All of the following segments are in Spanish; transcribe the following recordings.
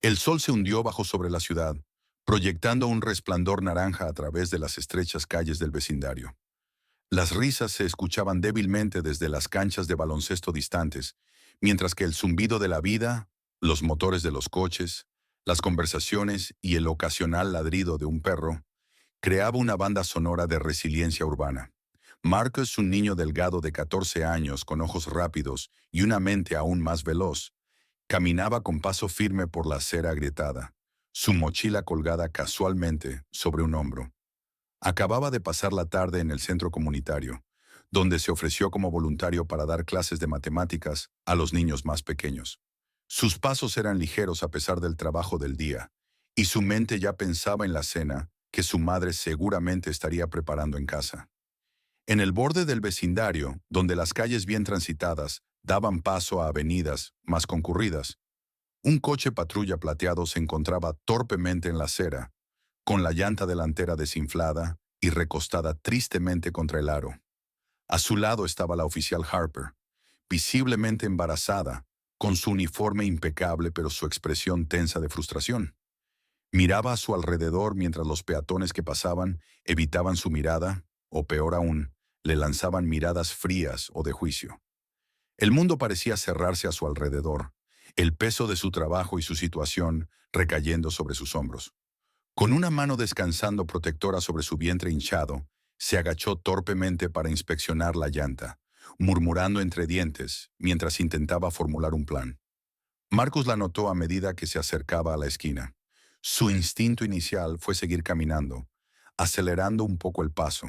El sol se hundió bajo sobre la ciudad, proyectando un resplandor naranja a través de las estrechas calles del vecindario. Las risas se escuchaban débilmente desde las canchas de baloncesto distantes, mientras que el zumbido de la vida, los motores de los coches, las conversaciones y el ocasional ladrido de un perro creaba una banda sonora de resiliencia urbana. Marcus, un niño delgado de 14 años con ojos rápidos y una mente aún más veloz, caminaba con paso firme por la acera agrietada, su mochila colgada casualmente sobre un hombro. Acababa de pasar la tarde en el centro comunitario, donde se ofreció como voluntario para dar clases de matemáticas a los niños más pequeños. Sus pasos eran ligeros a pesar del trabajo del día, y su mente ya pensaba en la cena que su madre seguramente estaría preparando en casa. En el borde del vecindario, donde las calles bien transitadas daban paso a avenidas más concurridas, un coche patrulla plateado se encontraba torpemente en la acera, con la llanta delantera desinflada y recostada tristemente contra el aro. A su lado estaba la oficial Harper, visiblemente embarazada, con su uniforme impecable pero su expresión tensa de frustración. Miraba a su alrededor mientras los peatones que pasaban evitaban su mirada, o peor aún, le lanzaban miradas frías o de juicio. El mundo parecía cerrarse a su alrededor, el peso de su trabajo y su situación recayendo sobre sus hombros. Con una mano descansando protectora sobre su vientre hinchado, se agachó torpemente para inspeccionar la llanta, murmurando entre dientes mientras intentaba formular un plan. Marcus la notó a medida que se acercaba a la esquina. Su instinto inicial fue seguir caminando, acelerando un poco el paso.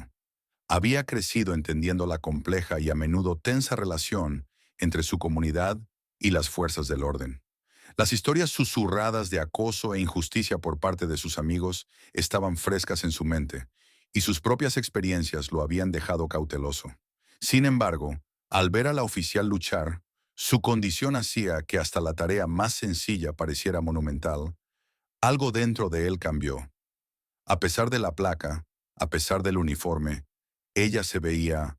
Había crecido entendiendo la compleja y a menudo tensa relación entre su comunidad y las fuerzas del orden. Las historias susurradas de acoso e injusticia por parte de sus amigos estaban frescas en su mente, y sus propias experiencias lo habían dejado cauteloso. Sin embargo, al ver a la oficial luchar, su condición hacía que hasta la tarea más sencilla pareciera monumental. Algo dentro de él cambió. A pesar de la placa, a pesar del uniforme, ella se veía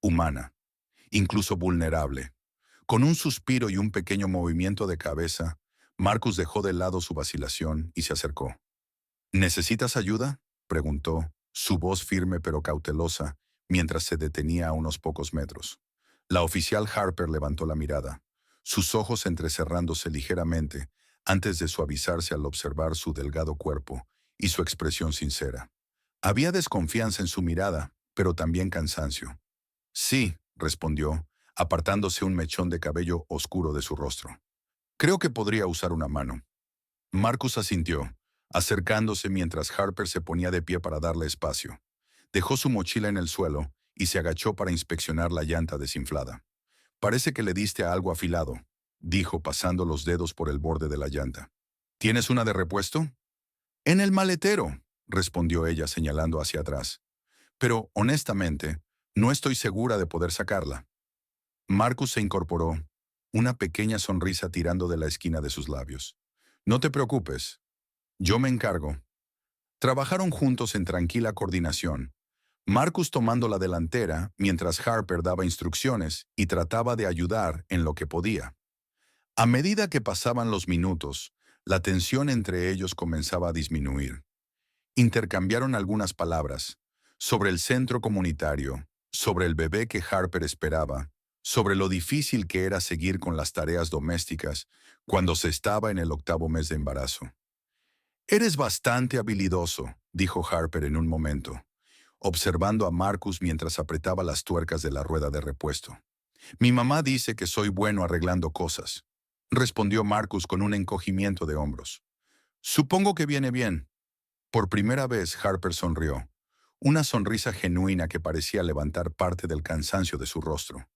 humana, incluso vulnerable. Con un suspiro y un pequeño movimiento de cabeza, Marcus dejó de lado su vacilación y se acercó. ¿Necesitas ayuda?, preguntó, su voz firme pero cautelosa, mientras se detenía a unos pocos metros. La oficial Harper levantó la mirada, sus ojos entrecerrándose ligeramente antes de suavizarse al observar su delgado cuerpo y su expresión sincera. Había desconfianza en su mirada, pero también cansancio. Sí, respondió, apartándose un mechón de cabello oscuro de su rostro. Creo que podría usar una mano. Marcus asintió, acercándose mientras Harper se ponía de pie para darle espacio. Dejó su mochila en el suelo y se agachó para inspeccionar la llanta desinflada. Parece que le diste a algo afilado, dijo pasando los dedos por el borde de la llanta. ¿Tienes una de repuesto? En el maletero, respondió ella señalando hacia atrás. Pero, honestamente, no estoy segura de poder sacarla. Marcus se incorporó, una pequeña sonrisa tirando de la esquina de sus labios. No te preocupes, yo me encargo. Trabajaron juntos en tranquila coordinación, Marcus tomando la delantera mientras Harper daba instrucciones y trataba de ayudar en lo que podía. A medida que pasaban los minutos, la tensión entre ellos comenzaba a disminuir. Intercambiaron algunas palabras sobre el centro comunitario, sobre el bebé que Harper esperaba, sobre lo difícil que era seguir con las tareas domésticas cuando se estaba en el 8º mes de embarazo. Eres bastante habilidoso, dijo Harper en un momento, observando a Marcus mientras apretaba las tuercas de la rueda de repuesto. Mi mamá dice que soy bueno arreglando cosas, respondió Marcus con un encogimiento de hombros. Supongo que viene bien. Por primera vez Harper sonrió, una sonrisa genuina que parecía levantar parte del cansancio de su rostro.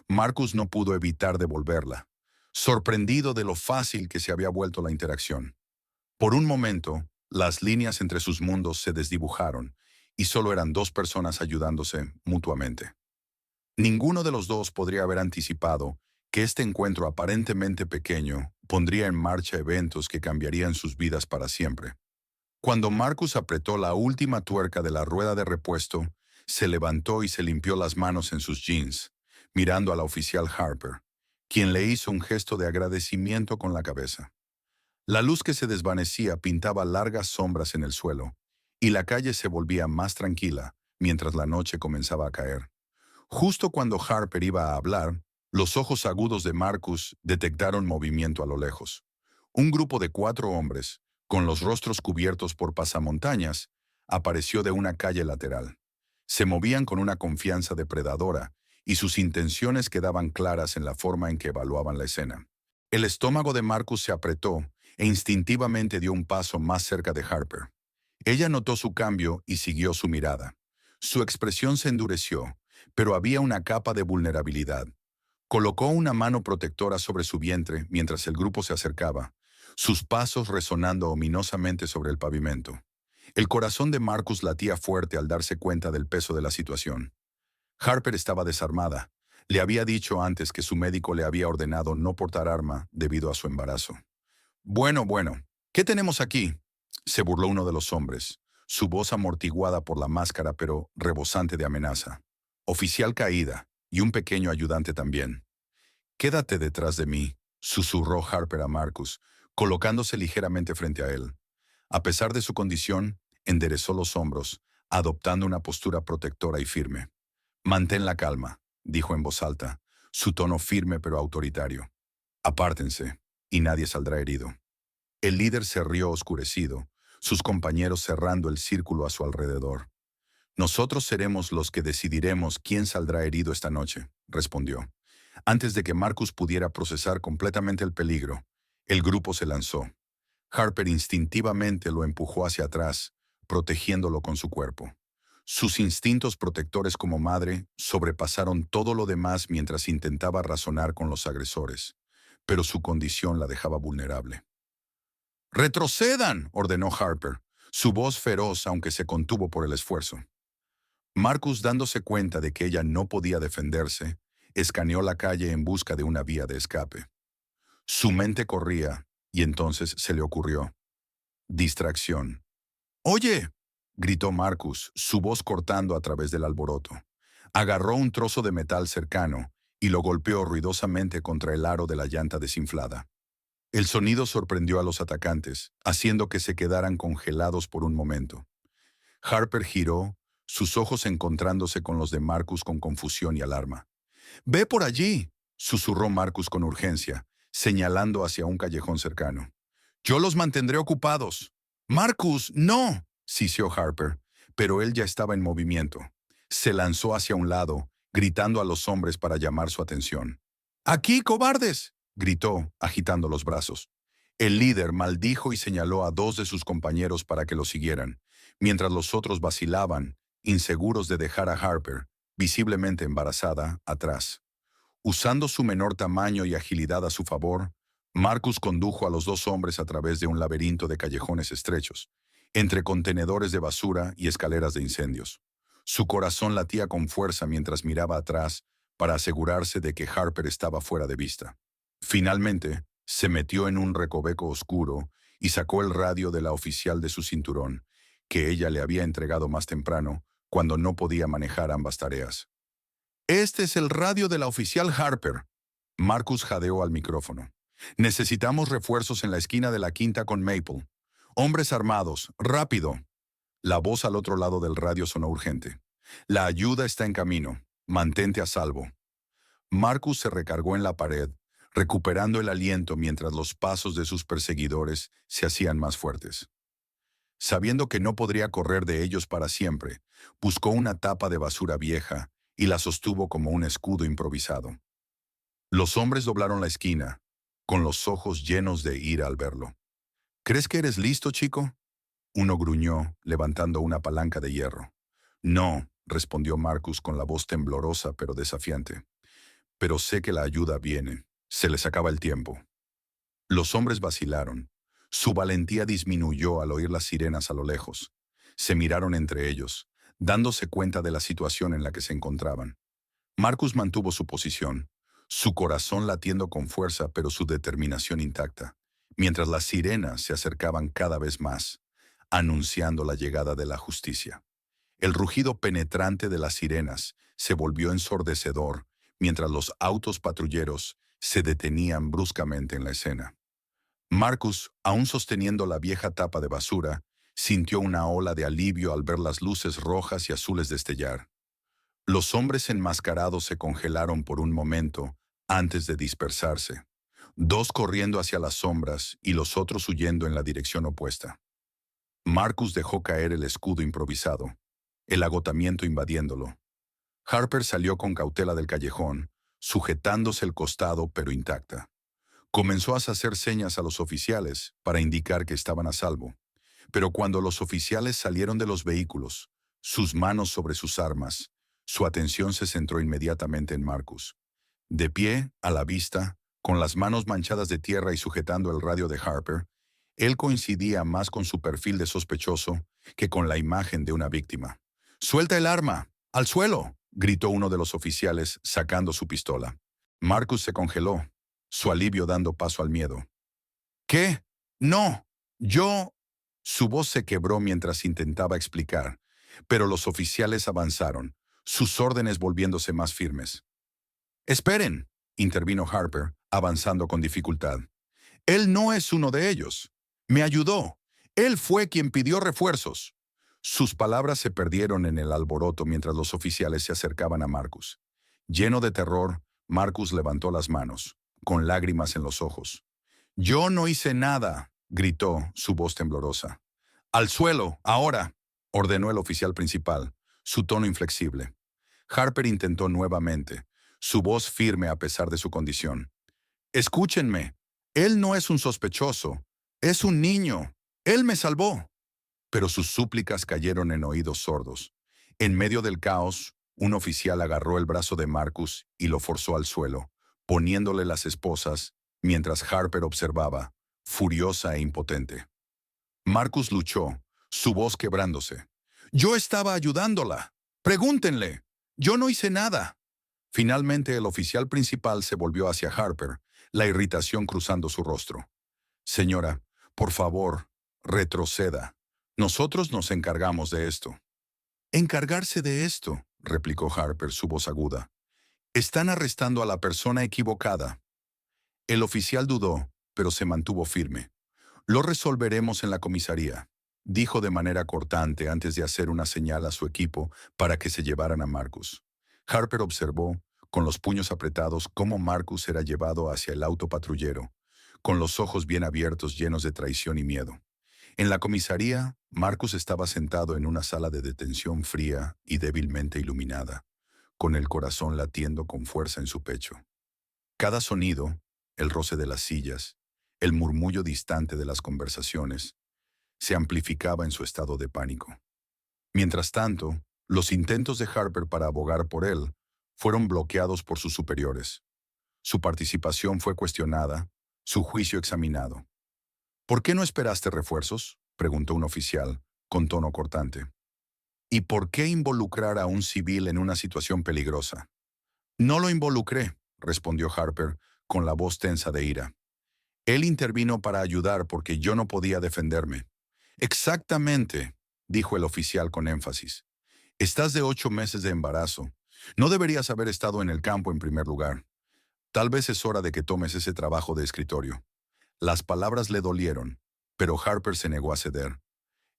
Marcus no pudo evitar devolverla, sorprendido de lo fácil que se había vuelto la interacción. Por un momento, las líneas entre sus mundos se desdibujaron y solo eran dos personas ayudándose mutuamente. Ninguno de los dos podría haber anticipado que este encuentro aparentemente pequeño pondría en marcha eventos que cambiarían sus vidas para siempre. Cuando Marcus apretó la última tuerca de la rueda de repuesto, se levantó y se limpió las manos en sus jeans, mirando a la oficial Harper, quien le hizo un gesto de agradecimiento con la cabeza. La luz que se desvanecía pintaba largas sombras en el suelo, y la calle se volvía más tranquila mientras la noche comenzaba a caer. Justo cuando Harper iba a hablar, los ojos agudos de Marcus detectaron movimiento a lo lejos. Un grupo de 4 hombres, con los rostros cubiertos por pasamontañas, apareció de una calle lateral. Se movían con una confianza depredadora, y sus intenciones quedaban claras en la forma en que evaluaban la escena. El estómago de Marcus se apretó e instintivamente dio un paso más cerca de Harper. Ella notó su cambio y siguió su mirada. Su expresión se endureció, pero había una capa de vulnerabilidad. Colocó una mano protectora sobre su vientre mientras el grupo se acercaba, sus pasos resonando ominosamente sobre el pavimento. El corazón de Marcus latía fuerte al darse cuenta del peso de la situación. Harper estaba desarmada. Le había dicho antes que su médico le había ordenado no portar arma debido a su embarazo. Bueno, ¿qué tenemos aquí?, se burló uno de los hombres, su voz amortiguada por la máscara pero rebosante de amenaza. Oficial caída, y un pequeño ayudante también. Quédate detrás de mí, susurró Harper a Marcus, colocándose ligeramente frente a él. A pesar de su condición, enderezó los hombros, adoptando una postura protectora y firme. Mantén la calma, dijo en voz alta, su tono firme pero autoritario. Apártense, y nadie saldrá herido. El líder se rió oscurecido, sus compañeros cerrando el círculo a su alrededor. Nosotros seremos los que decidiremos quién saldrá herido esta noche, respondió. Antes de que Marcus pudiera procesar completamente el peligro, el grupo se lanzó. Harper instintivamente lo empujó hacia atrás, protegiéndolo con su cuerpo. Sus instintos protectores como madre sobrepasaron todo lo demás mientras intentaba razonar con los agresores, pero su condición la dejaba vulnerable. «¡Retrocedan!», ordenó Harper, su voz feroz aunque se contuvo por el esfuerzo. Marcus, dándose cuenta de que ella no podía defenderse, escaneó la calle en busca de una vía de escape. Su mente corría, y entonces se le ocurrió. Distracción. «¡Oye!», gritó Marcus, su voz cortando a través del alboroto. Agarró un trozo de metal cercano y lo golpeó ruidosamente contra el aro de la llanta desinflada. El sonido sorprendió a los atacantes, haciendo que se quedaran congelados por un momento. Harper giró, sus ojos encontrándose con los de Marcus con confusión y alarma. «¡Ve por allí!», susurró Marcus con urgencia, señalando hacia un callejón cercano. «Yo los mantendré ocupados». «¡Marcus, no!», siseó Harper, pero él ya estaba en movimiento. Se lanzó hacia un lado, gritando a los hombres para llamar su atención. «¡Aquí, cobardes!», gritó, agitando los brazos. El líder maldijo y señaló a 2 de sus compañeros para que lo siguieran, mientras los otros vacilaban, inseguros de dejar a Harper, visiblemente embarazada, atrás. Usando su menor tamaño y agilidad a su favor, Marcus condujo a los 2 hombres a través de un laberinto de callejones estrechos, entre contenedores de basura y escaleras de incendios. Su corazón latía con fuerza mientras miraba atrás para asegurarse de que Harper estaba fuera de vista. Finalmente, se metió en un recoveco oscuro y sacó el radio de la oficial de su cinturón, que ella le había entregado más temprano, cuando no podía manejar ambas tareas. «Este es el radio de la oficial Harper», Marcus jadeó al micrófono. «Necesitamos refuerzos en la esquina de la quinta con Maple. Hombres armados, rápido». La voz al otro lado del radio sonó urgente. «La ayuda está en camino. Mantente a salvo». Marcus se recargó en la pared, recuperando el aliento mientras los pasos de sus perseguidores se hacían más fuertes. Sabiendo que no podría correr de ellos para siempre, buscó una tapa de basura vieja y la sostuvo como un escudo improvisado. Los hombres doblaron la esquina, con los ojos llenos de ira al verlo. «¿Crees que eres listo, chico?», uno gruñó, levantando una palanca de hierro. «No», respondió Marcus con la voz temblorosa pero desafiante. «Pero sé que la ayuda viene. Se les acaba el tiempo». Los hombres vacilaron. Su valentía disminuyó al oír las sirenas a lo lejos. Se miraron entre ellos, dándose cuenta de la situación en la que se encontraban. Marcus mantuvo su posición, su corazón latiendo con fuerza pero su determinación intacta, mientras las sirenas se acercaban cada vez más, anunciando la llegada de la justicia. El rugido penetrante de las sirenas se volvió ensordecedor mientras los autos patrulleros se detenían bruscamente en la escena. Marcus, aún sosteniendo la vieja tapa de basura, sintió una ola de alivio al ver las luces rojas y azules destellar. Los hombres enmascarados se congelaron por un momento antes de dispersarse, dos corriendo hacia las sombras y los otros huyendo en la dirección opuesta. Marcus dejó caer el escudo improvisado, el agotamiento invadiéndolo. Harper salió con cautela del callejón, sujetándose el costado pero intacta. Comenzó a hacer señas a los oficiales para indicar que estaban a salvo, pero cuando los oficiales salieron de los vehículos, sus manos sobre sus armas, su atención se centró inmediatamente en Marcus. De pie, a la vista, con las manos manchadas de tierra y sujetando el radio de Harper, él coincidía más con su perfil de sospechoso que con la imagen de una víctima. «¡Suelta el arma! ¡Al suelo!», gritó uno de los oficiales, sacando su pistola. Marcus se congeló, su alivio dando paso al miedo. «¿Qué? No, yo...» Su voz se quebró mientras intentaba explicar, pero los oficiales avanzaron, sus órdenes volviéndose más firmes. «Esperen», intervino Harper, avanzando con dificultad. «Él no es uno de ellos. Me ayudó. Él fue quien pidió refuerzos». Sus palabras se perdieron en el alboroto mientras los oficiales se acercaban a Marcus. Lleno de terror, Marcus levantó las manos, con lágrimas en los ojos. «Yo no hice nada», gritó, su voz temblorosa. «Al suelo, ahora», ordenó el oficial principal, su tono inflexible. Harper intentó nuevamente, su voz firme a pesar de su condición. «Escúchenme, él no es un sospechoso, es un niño. Él me salvó». Pero sus súplicas cayeron en oídos sordos. En medio del caos, un oficial agarró el brazo de Marcus y lo forzó al suelo, poniéndole las esposas, mientras Harper observaba, furiosa e impotente. Marcus luchó, su voz quebrándose. «Yo estaba ayudándola. Pregúntenle. Yo no hice nada». Finalmente el oficial principal se volvió hacia Harper, la irritación cruzando su rostro. «Señora, por favor, retroceda. Nosotros nos encargamos de esto». «¿Encargarse de esto?», replicó Harper, su voz aguda. «Están arrestando a la persona equivocada». El oficial dudó, pero se mantuvo firme. «Lo resolveremos en la comisaría», dijo de manera cortante antes de hacer una señal a su equipo para que se llevaran a Marcus. Harper observó, con los puños apretados, cómo Marcus era llevado hacia el auto patrullero, con los ojos bien abiertos llenos de traición y miedo. En la comisaría, Marcus estaba sentado en una sala de detención fría y débilmente iluminada, con el corazón latiendo con fuerza en su pecho. Cada sonido, el roce de las sillas, el murmullo distante de las conversaciones, se amplificaba en su estado de pánico. Mientras tanto, los intentos de Harper para abogar por él fueron bloqueados por sus superiores. Su participación fue cuestionada, su juicio examinado. «¿Por qué no esperaste refuerzos?», preguntó un oficial, con tono cortante. «¿Y por qué involucrar a un civil en una situación peligrosa?». «No lo involucré», respondió Harper, con la voz tensa de ira. «Él intervino para ayudar porque yo no podía defenderme». «Exactamente», dijo el oficial con énfasis. «Estás de 8 meses de embarazo. No deberías haber estado en el campo en primer lugar. Tal vez es hora de que tomes ese trabajo de escritorio». Las palabras le dolieron, pero Harper se negó a ceder.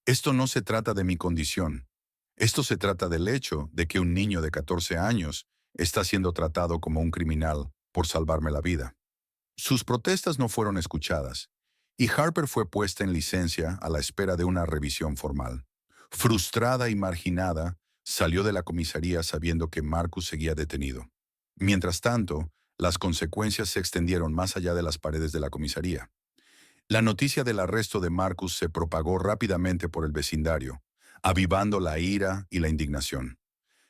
«Esto no se trata de mi condición. Esto se trata del hecho de que un niño de 14 años está siendo tratado como un criminal por salvarme la vida». Sus protestas no fueron escuchadas, y Harper fue puesta en licencia a la espera de una revisión formal. Frustrada y marginada, salió de la comisaría sabiendo que Marcus seguía detenido. Mientras tanto, las consecuencias se extendieron más allá de las paredes de la comisaría. La noticia del arresto de Marcus se propagó rápidamente por el vecindario, avivando la ira y la indignación.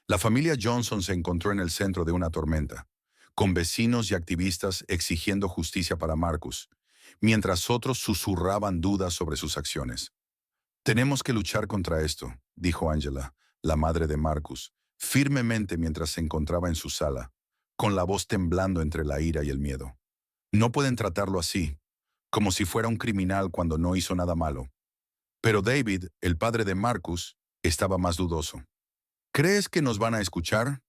La familia Johnson se encontró en el centro de una tormenta, con vecinos y activistas exigiendo justicia para Marcus, mientras otros susurraban dudas sobre sus acciones. «Tenemos que luchar contra esto», dijo Angela, la madre de Marcus, firmemente mientras se encontraba en su sala, con la voz temblando entre la ira y el miedo. «No pueden tratarlo así, como si fuera un criminal cuando no hizo nada malo». Pero David, el padre de Marcus, estaba más dudoso. «¿Crees que nos van a escuchar?»,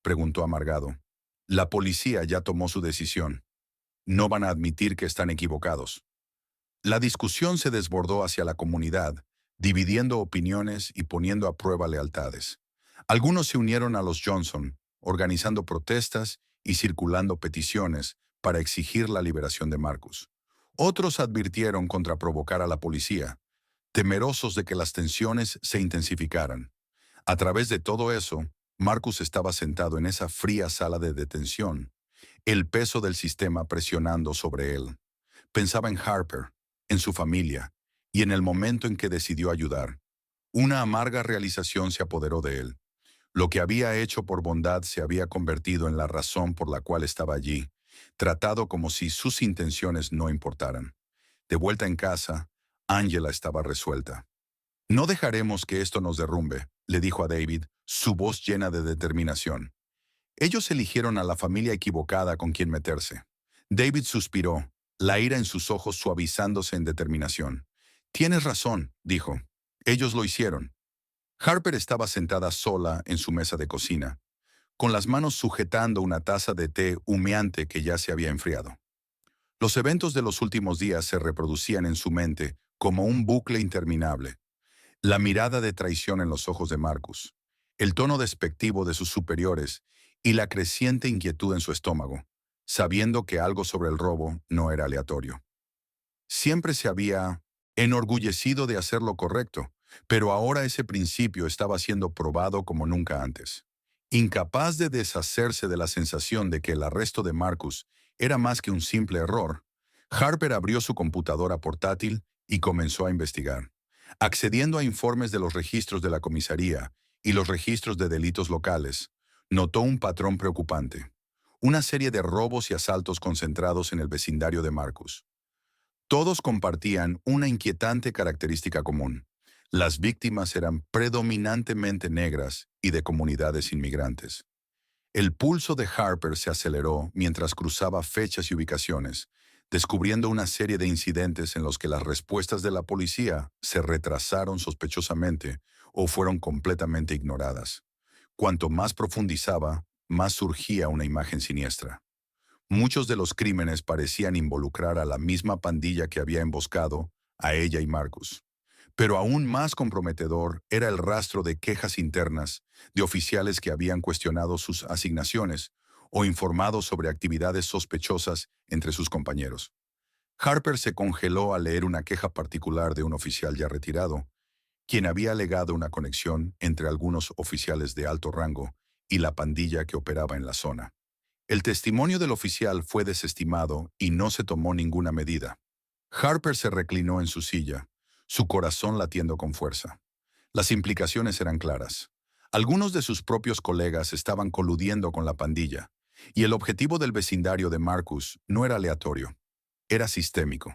preguntó amargado. «La policía ya tomó su decisión. No van a admitir que están equivocados». La discusión se desbordó hacia la comunidad, dividiendo opiniones y poniendo a prueba lealtades. Algunos se unieron a los Johnson, organizando protestas y circulando peticiones para exigir la liberación de Marcus. Otros advirtieron contra provocar a la policía, temerosos de que las tensiones se intensificaran. A través de todo eso, Marcus estaba sentado en esa fría sala de detención, el peso del sistema presionando sobre él. Pensaba en Harper, en su familia, y en el momento en que decidió ayudar. Una amarga realización se apoderó de él. Lo que había hecho por bondad se había convertido en la razón por la cual estaba allí, tratado como si sus intenciones no importaran. De vuelta en casa, Angela estaba resuelta. No dejaremos que esto nos derrumbe, le dijo a David, su voz llena de determinación. Ellos eligieron a la familia equivocada con quien meterse. David suspiró, la ira en sus ojos suavizándose en determinación. Tienes razón, dijo. Ellos lo hicieron. Harper estaba sentada sola en su mesa de cocina, con las manos sujetando una taza de té humeante que ya se había enfriado. Los eventos de los últimos días se reproducían en su mente como un bucle interminable. La mirada de traición en los ojos de Marcus, el tono despectivo de sus superiores y la creciente inquietud en su estómago, sabiendo que algo sobre el robo no era aleatorio. Siempre se había enorgullecido de hacer lo correcto, pero ahora ese principio estaba siendo probado como nunca antes. Incapaz de deshacerse de la sensación de que el arresto de Marcus era más que un simple error, Harper abrió su computadora portátil y comenzó a investigar. Accediendo a informes de los registros de la comisaría y los registros de delitos locales, notó un patrón preocupante. Una serie de robos y asaltos concentrados en el vecindario de Marcus. Todos compartían una inquietante característica común. Las víctimas eran predominantemente negras y de comunidades inmigrantes. El pulso de Harper se aceleró mientras cruzaba fechas y ubicaciones, descubriendo una serie de incidentes en los que las respuestas de la policía se retrasaron sospechosamente o fueron completamente ignoradas. Cuanto más profundizaba, más surgía una imagen siniestra. Muchos de los crímenes parecían involucrar a la misma pandilla que había emboscado a ella y Marcus. Pero aún más comprometedor era el rastro de quejas internas de oficiales que habían cuestionado sus asignaciones o informado sobre actividades sospechosas entre sus compañeros. Harper se congeló al leer una queja particular de un oficial ya retirado, quien había alegado una conexión entre algunos oficiales de alto rango y la pandilla que operaba en la zona. El testimonio del oficial fue desestimado y no se tomó ninguna medida. Harper se reclinó en su silla, su corazón latiendo con fuerza. Las implicaciones eran claras. Algunos de sus propios colegas estaban coludiendo con la pandilla, y el objetivo del vecindario de Marcus no era aleatorio, era sistémico.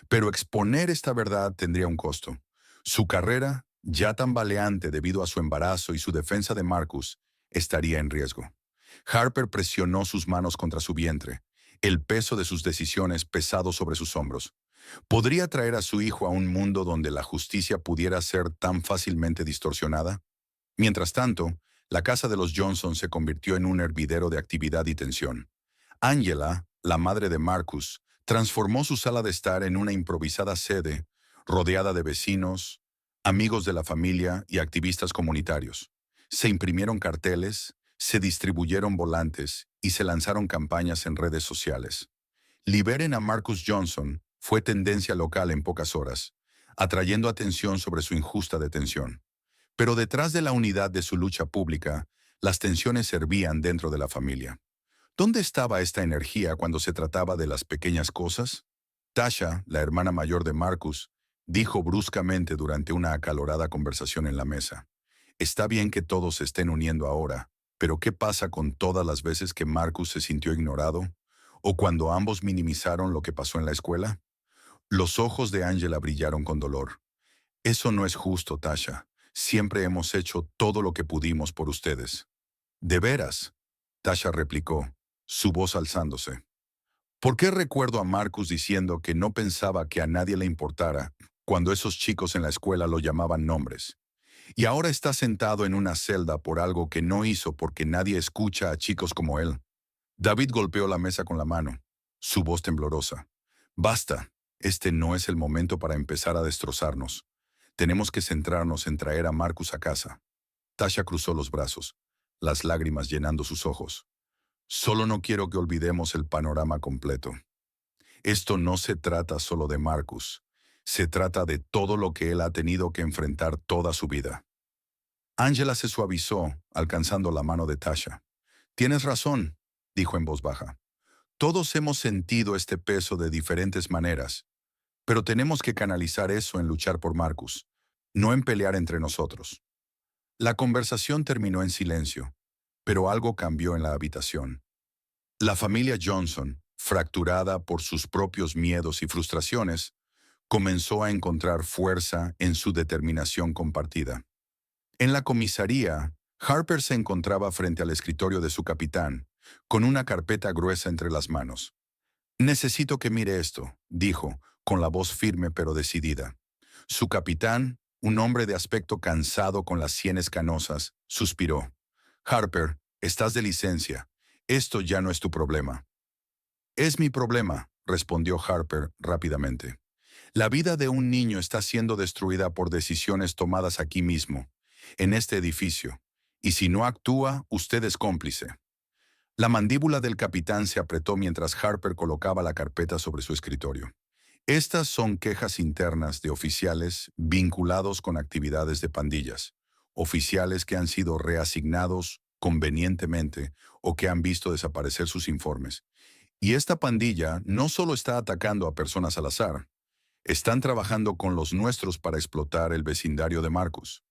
Pero exponer esta verdad tendría un costo. Su carrera, ya tambaleante debido a su embarazo y su defensa de Marcus, estaría en riesgo. Harper presionó sus manos contra su vientre, el peso de sus decisiones pesado sobre sus hombros. ¿Podría traer a su hijo a un mundo donde la justicia pudiera ser tan fácilmente distorsionada? Mientras tanto, la casa de los Johnson se convirtió en un hervidero de actividad y tensión. Angela, la madre de Marcus, transformó su sala de estar en una improvisada sede, rodeada de vecinos, amigos de la familia y activistas comunitarios. Se imprimieron carteles, se distribuyeron volantes y se lanzaron campañas en redes sociales. Liberen a Marcus Johnson fue tendencia local en pocas horas, atrayendo atención sobre su injusta detención. Pero detrás de la unidad de su lucha pública, las tensiones hervían dentro de la familia. ¿Dónde estaba esta energía cuando se trataba de las pequeñas cosas? Tasha, la hermana mayor de Marcus, dijo bruscamente durante una acalorada conversación en la mesa. Está bien que todos se estén uniendo ahora, pero ¿qué pasa con todas las veces que Marcus se sintió ignorado? ¿O cuando ambos minimizaron lo que pasó en la escuela? Los ojos de Angela brillaron con dolor. Eso no es justo, Tasha. Siempre hemos hecho todo lo que pudimos por ustedes. ¿De veras? Tasha replicó, su voz alzándose. ¿Por qué recuerdo a Marcus diciendo que no pensaba que a nadie le importara cuando esos chicos en la escuela lo llamaban nombres? Y ahora está sentado en una celda por algo que no hizo porque nadie escucha a chicos como él. David golpeó la mesa con la mano, su voz temblorosa. Basta, Este no es el momento para empezar a destrozarnos. Tenemos que centrarnos en traer a Marcus a casa. Tasha cruzó los brazos, las lágrimas llenando sus ojos. Solo no quiero que olvidemos el panorama completo. Esto no se trata solo de Marcus. Se trata de todo lo que él ha tenido que enfrentar toda su vida. Angela se suavizó, alcanzando la mano de Tasha. Tienes razón, dijo en voz baja. Todos hemos sentido este peso de diferentes maneras, pero tenemos que canalizar eso en luchar por Marcus, no en pelear entre nosotros. La conversación terminó en silencio, pero algo cambió en la habitación. La familia Johnson, fracturada por sus propios miedos y frustraciones, comenzó a encontrar fuerza en su determinación compartida. En la comisaría, Harper se encontraba frente al escritorio de su capitán, con una carpeta gruesa entre las manos. Necesito que mire esto, dijo, con la voz firme pero decidida. Su capitán, un hombre de aspecto cansado con las sienes canosas, suspiró. Harper, estás de licencia. Esto ya no es tu problema. Es mi problema, respondió Harper rápidamente. La vida de un niño está siendo destruida por decisiones tomadas aquí mismo, en este edificio, y si no actúa, usted es cómplice. La mandíbula del capitán se apretó mientras Harper colocaba la carpeta sobre su escritorio. Estas son quejas internas de oficiales vinculados con actividades de pandillas, oficiales que han sido reasignados convenientemente o que han visto desaparecer sus informes. Y esta pandilla no solo está atacando a personas al azar, están trabajando con los nuestros para explotar el vecindario de Marcus.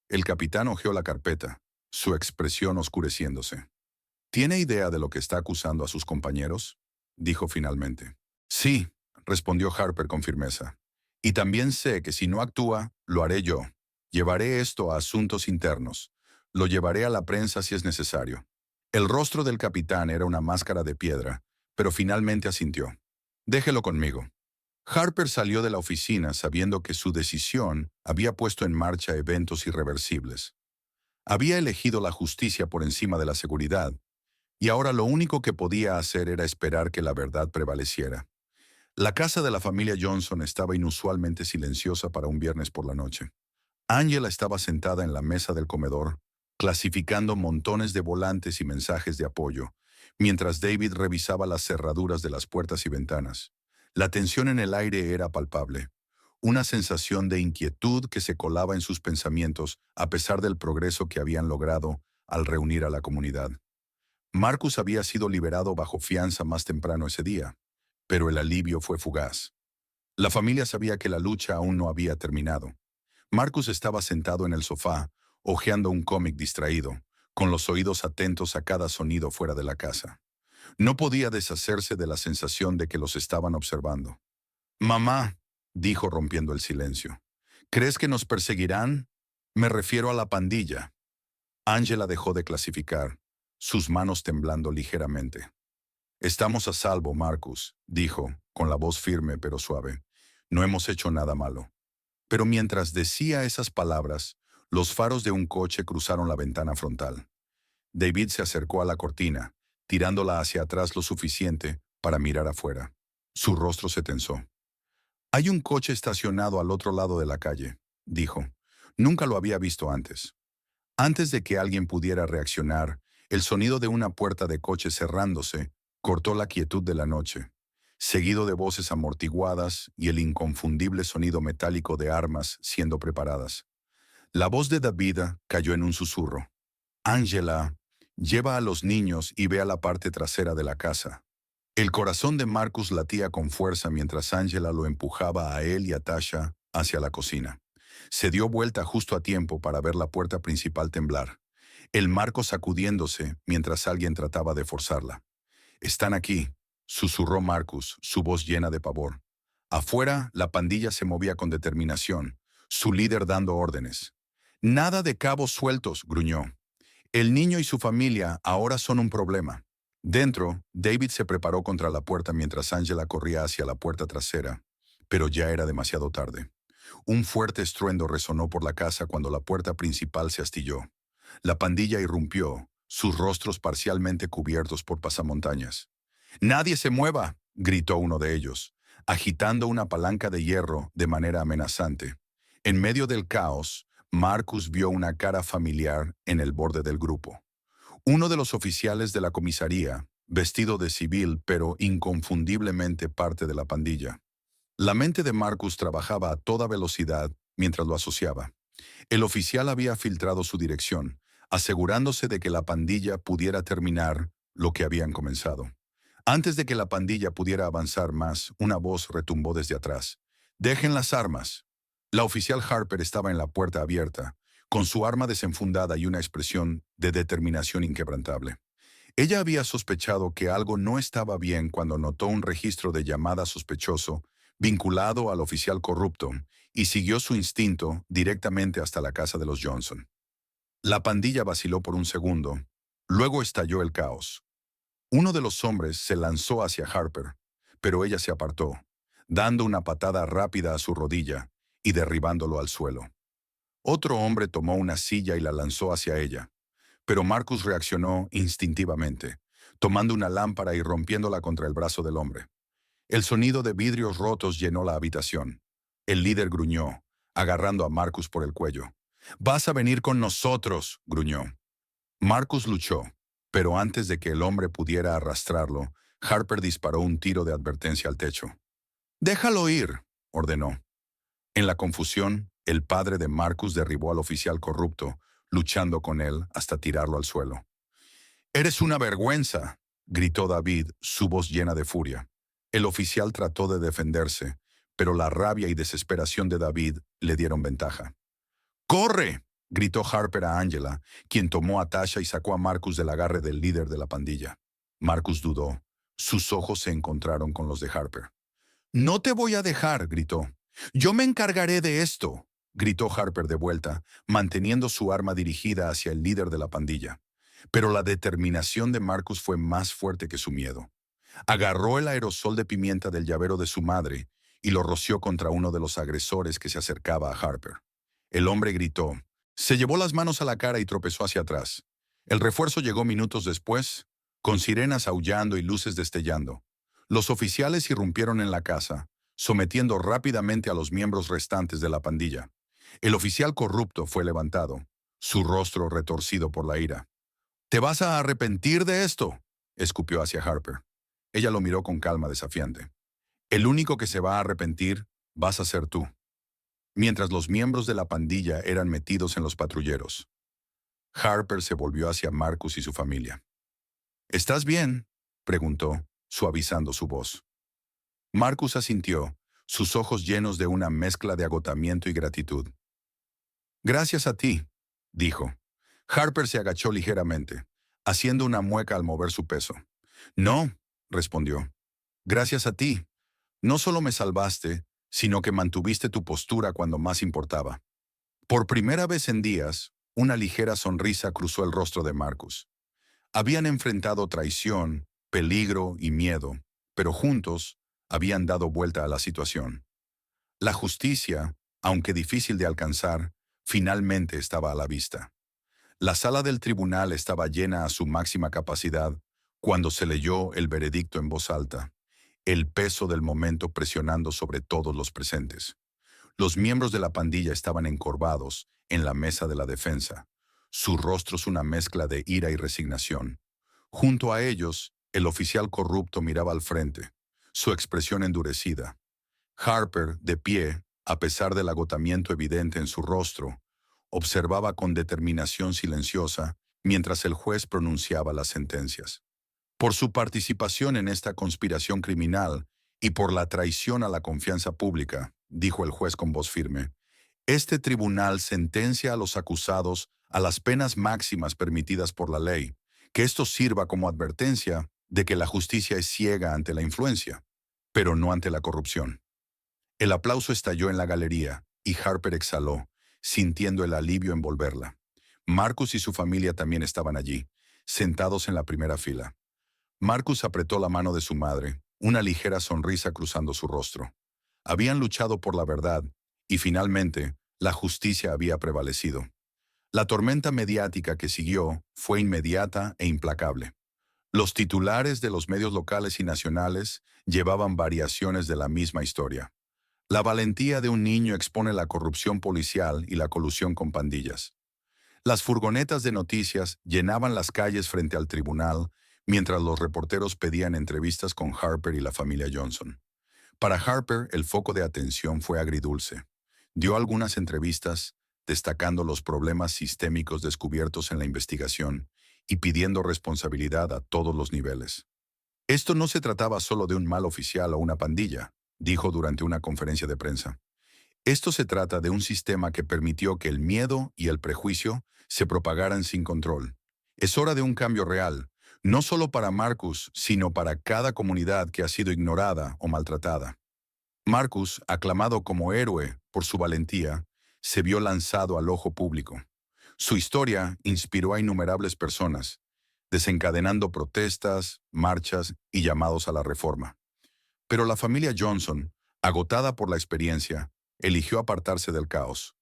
El capitán hojeó la carpeta, su expresión oscureciéndose. ¿Tiene idea de lo que está acusando a sus compañeros?, dijo finalmente. Sí, respondió Harper con firmeza. Y también sé que si no actúa, lo haré yo. Llevaré esto a asuntos internos. Lo llevaré a la prensa si es necesario. El rostro del capitán era una máscara de piedra, pero finalmente asintió. Déjelo conmigo. Harper salió de la oficina sabiendo que su decisión había puesto en marcha eventos irreversibles. Había elegido la justicia por encima de la seguridad, y ahora lo único que podía hacer era esperar que la verdad prevaleciera. La casa de la familia Johnson estaba inusualmente silenciosa para un viernes por la noche. Angela estaba sentada en la mesa del comedor, clasificando montones de volantes y mensajes de apoyo, mientras David revisaba las cerraduras de las puertas y ventanas. La tensión en el aire era palpable, una sensación de inquietud que se colaba en sus pensamientos a pesar del progreso que habían logrado al reunir a la comunidad. Marcus había sido liberado bajo fianza más temprano ese día, pero el alivio fue fugaz. La familia sabía que la lucha aún no había terminado. Marcus estaba sentado en el sofá, hojeando un cómic distraído, con los oídos atentos a cada sonido fuera de la casa. No podía deshacerse de la sensación de que los estaban observando. «Mamá», dijo rompiendo el silencio, «¿crees que nos perseguirán? Me refiero a la pandilla». Angela dejó de clasificar, sus manos temblando ligeramente. «Estamos a salvo, Marcus», dijo, con la voz firme pero suave. «No hemos hecho nada malo». Pero mientras decía esas palabras, los faros de un coche cruzaron la ventana frontal. David se acercó a la cortina, tirándola hacia atrás lo suficiente para mirar afuera. Su rostro se tensó. «Hay un coche estacionado al otro lado de la calle», dijo. «Nunca lo había visto antes». Antes de que alguien pudiera reaccionar, el sonido de una puerta de coche cerrándose cortó la quietud de la noche, seguido de voces amortiguadas y el inconfundible sonido metálico de armas siendo preparadas. La voz de David cayó en un susurro. «Angela, lleva a los niños y ve a la parte trasera de la casa». El corazón de Marcus latía con fuerza mientras Angela lo empujaba a él y a Tasha hacia la cocina. Se dio vuelta justo a tiempo para ver la puerta principal temblar, el marco sacudiéndose mientras alguien trataba de forzarla. «Están aquí», susurró Marcus, su voz llena de pavor. Afuera, la pandilla se movía con determinación, su líder dando órdenes. «Nada de cabos sueltos», gruñó. «El niño y su familia ahora son un problema». Dentro, David se preparó contra la puerta mientras Angela corría hacia la puerta trasera, pero ya era demasiado tarde. Un fuerte estruendo resonó por la casa cuando la puerta principal se astilló. La pandilla irrumpió, sus rostros parcialmente cubiertos por pasamontañas. «¡Nadie se mueva!», gritó uno de ellos. agitando una palanca de hierro de manera amenazante. En medio del caos, Marcus vio una cara familiar en el borde del grupo. Uno de los oficiales de la comisaría, vestido de civil pero inconfundiblemente parte de la pandilla. La mente de Marcus trabajaba a toda velocidad mientras lo asociaba. El oficial había filtrado su dirección, asegurándose de que la pandilla pudiera terminar lo que habían comenzado. Antes de que la pandilla pudiera avanzar más, una voz retumbó desde atrás. «¡Dejen las armas!». La oficial Harper estaba en la puerta abierta, con su arma desenfundada y una expresión de determinación inquebrantable. Ella había sospechado que algo no estaba bien cuando notó un registro de llamada sospechoso vinculado al oficial corrupto y siguió su instinto directamente hasta la casa de los Johnson. La pandilla vaciló por un segundo, luego estalló el caos. Uno de los hombres se lanzó hacia Harper, pero ella se apartó, dando una patada rápida a su rodilla y derribándolo al suelo. Otro hombre tomó una silla y la lanzó hacia ella, pero Marcus reaccionó instintivamente, tomando una lámpara y rompiéndola contra el brazo del hombre. El sonido de vidrios rotos llenó la habitación. El líder gruñó, agarrando a Marcus por el cuello. «¡Vas a venir con nosotros!», gruñó. Marcus luchó, pero antes de que el hombre pudiera arrastrarlo, Harper disparó un tiro de advertencia al techo. «¡Déjalo ir!», ordenó. En la confusión, el padre de Marcus derribó al oficial corrupto, luchando con él hasta tirarlo al suelo. «¡Eres una vergüenza!», gritó David, su voz llena de furia. El oficial trató de defenderse, pero la rabia y desesperación de David le dieron ventaja. «¡Corre!», gritó Harper a Angela, quien tomó a Tasha y sacó a Marcus del agarre del líder de la pandilla. Marcus dudó. Sus ojos se encontraron con los de Harper. «No te voy a dejar», gritó. «Yo me encargaré de esto», gritó Harper de vuelta, manteniendo su arma dirigida hacia el líder de la pandilla. Pero la determinación de Marcus fue más fuerte que su miedo. Agarró el aerosol de pimienta del llavero de su madre y lo roció contra uno de los agresores que se acercaba a Harper. El hombre gritó. Se llevó las manos a la cara y tropezó hacia atrás. El refuerzo llegó minutos después, con sirenas aullando y luces destellando. Los oficiales irrumpieron en la casa, sometiendo rápidamente a los miembros restantes de la pandilla. El oficial corrupto fue levantado, su rostro retorcido por la ira. «¿Te vas a arrepentir de esto?», escupió hacia Harper. Ella lo miró con calma desafiante. «El único que se va a arrepentir vas a ser tú». Mientras los miembros de la pandilla eran metidos en los patrulleros, Harper se volvió hacia Marcus y su familia. «¿Estás bien?», preguntó, suavizando su voz. Marcus asintió, sus ojos llenos de una mezcla de agotamiento y gratitud. «Gracias a ti», dijo. Harper se agachó ligeramente, haciendo una mueca al mover su peso. «No», respondió. «Gracias a ti. No solo me salvaste, sino que mantuviste tu postura cuando más importaba». Por primera vez en días, una ligera sonrisa cruzó el rostro de Marcus. Habían enfrentado traición, peligro y miedo, pero juntos habían dado vuelta a la situación. La justicia, aunque difícil de alcanzar, finalmente estaba a la vista. La sala del tribunal estaba llena a su máxima capacidad cuando se leyó el veredicto en voz alta, el peso del momento presionando sobre todos los presentes. Los miembros de la pandilla estaban encorvados en la mesa de la defensa, sus rostros una mezcla de ira y resignación. Junto a ellos, el oficial corrupto miraba al frente, su expresión endurecida. Harper, de pie, a pesar del agotamiento evidente en su rostro, observaba con determinación silenciosa mientras el juez pronunciaba las sentencias. Por su participación en esta conspiración criminal y por la traición a la confianza pública, dijo el juez con voz firme, este tribunal sentencia a los acusados a las penas máximas permitidas por la ley, que esto sirva como advertencia de que la justicia es ciega ante la influencia, pero no ante la corrupción. El aplauso estalló en la galería y Harper exhaló, sintiendo el alivio envolverla. Marcus y su familia también estaban allí, sentados en la primera fila. Marcus apretó la mano de su madre, una ligera sonrisa cruzando su rostro. Habían luchado por la verdad y finalmente la justicia había prevalecido. La tormenta mediática que siguió fue inmediata e implacable. Los titulares de los medios locales y nacionales llevaban variaciones de la misma historia. La valentía de un niño expone la corrupción policial y la colusión con pandillas. Las furgonetas de noticias llenaban las calles frente al tribunal, mientras los reporteros pedían entrevistas con Harper y la familia Johnson. Para Harper, el foco de atención fue agridulce. Dio algunas entrevistas, destacando los problemas sistémicos descubiertos en la investigación y pidiendo responsabilidad a todos los niveles. Esto no se trataba solo de un mal oficial o una pandilla, dijo durante una conferencia de prensa. Esto se trata de un sistema que permitió que el miedo y el prejuicio se propagaran sin control. Es hora de un cambio real, no solo para Marcus, sino para cada comunidad que ha sido ignorada o maltratada. Marcus, aclamado como héroe por su valentía, se vio lanzado al ojo público. Su historia inspiró a innumerables personas, desencadenando protestas, marchas y llamados a la reforma. Pero la familia Johnson, agotada por la experiencia, eligió apartarse del caos.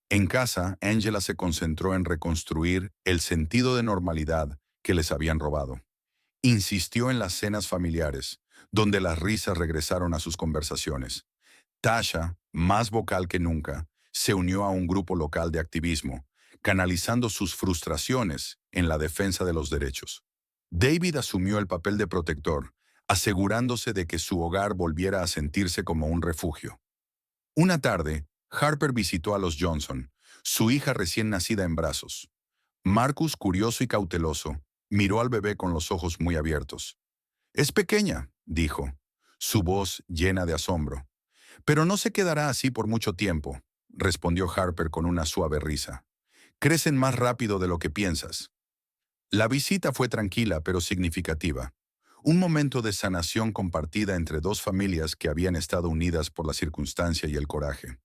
En casa, Angela se concentró en reconstruir el sentido de normalidad que les habían robado. Insistió en las cenas familiares, donde las risas regresaron a sus conversaciones. Tasha, más vocal que nunca, se unió a un grupo local de activismo, canalizando sus frustraciones en la defensa de los derechos. David asumió el papel de protector, asegurándose de que su hogar volviera a sentirse como un refugio. Una tarde, Harper visitó a los Johnson, su hija recién nacida en brazos. Marcus, curioso y cauteloso, miró al bebé con los ojos muy abiertos. «Es pequeña», dijo, su voz llena de asombro. «Pero no se quedará así por mucho tiempo», respondió Harper con una suave risa. «Crecen más rápido de lo que piensas». La visita fue tranquila pero significativa. Un momento de sanación compartida entre dos familias que habían estado unidas por la circunstancia y el coraje.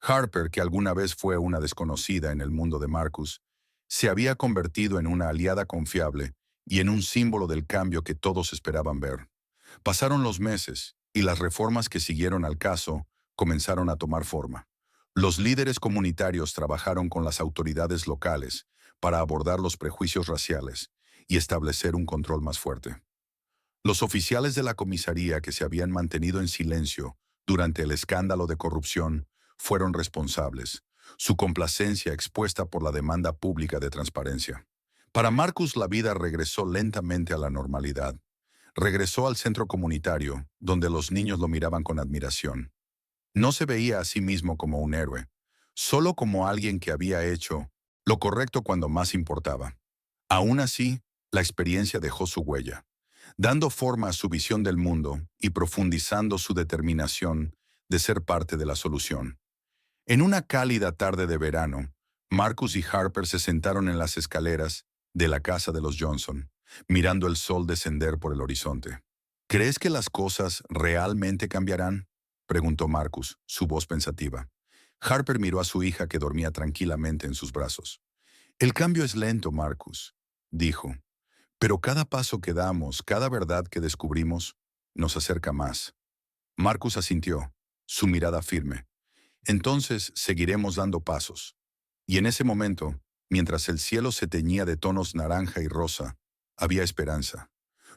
Harper, que alguna vez fue una desconocida en el mundo de Marcus, se había convertido en una aliada confiable y en un símbolo del cambio que todos esperaban ver. Pasaron los meses y las reformas que siguieron al caso comenzaron a tomar forma. Los líderes comunitarios trabajaron con las autoridades locales para abordar los prejuicios raciales y establecer un control más fuerte. Los oficiales de la comisaría que se habían mantenido en silencio durante el escándalo de corrupción fueron responsables, su complacencia expuesta por la demanda pública de transparencia. Para Marcus la vida regresó lentamente a la normalidad. Regresó al centro comunitario, donde los niños lo miraban con admiración. No se veía a sí mismo como un héroe, solo como alguien que había hecho lo correcto cuando más importaba. Aún así, la experiencia dejó su huella, dando forma a su visión del mundo y profundizando su determinación de ser parte de la solución. En una cálida tarde de verano, Marcus y Harper se sentaron en las escaleras de la casa de los Johnson, mirando el sol descender por el horizonte. «¿Crees que las cosas realmente cambiarán?», preguntó Marcus, su voz pensativa. Harper miró a su hija que dormía tranquilamente en sus brazos. «El cambio es lento, Marcus», dijo. «Pero cada paso que damos, cada verdad que descubrimos, nos acerca más». Marcus asintió, su mirada firme. «Entonces seguiremos dando pasos». Y en ese momento, mientras el cielo se teñía de tonos naranja y rosa, había esperanza.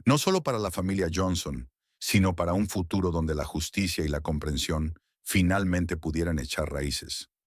No solo para la familia Johnson, sino para un futuro donde la justicia y la comprensión finalmente pudieran echar raíces.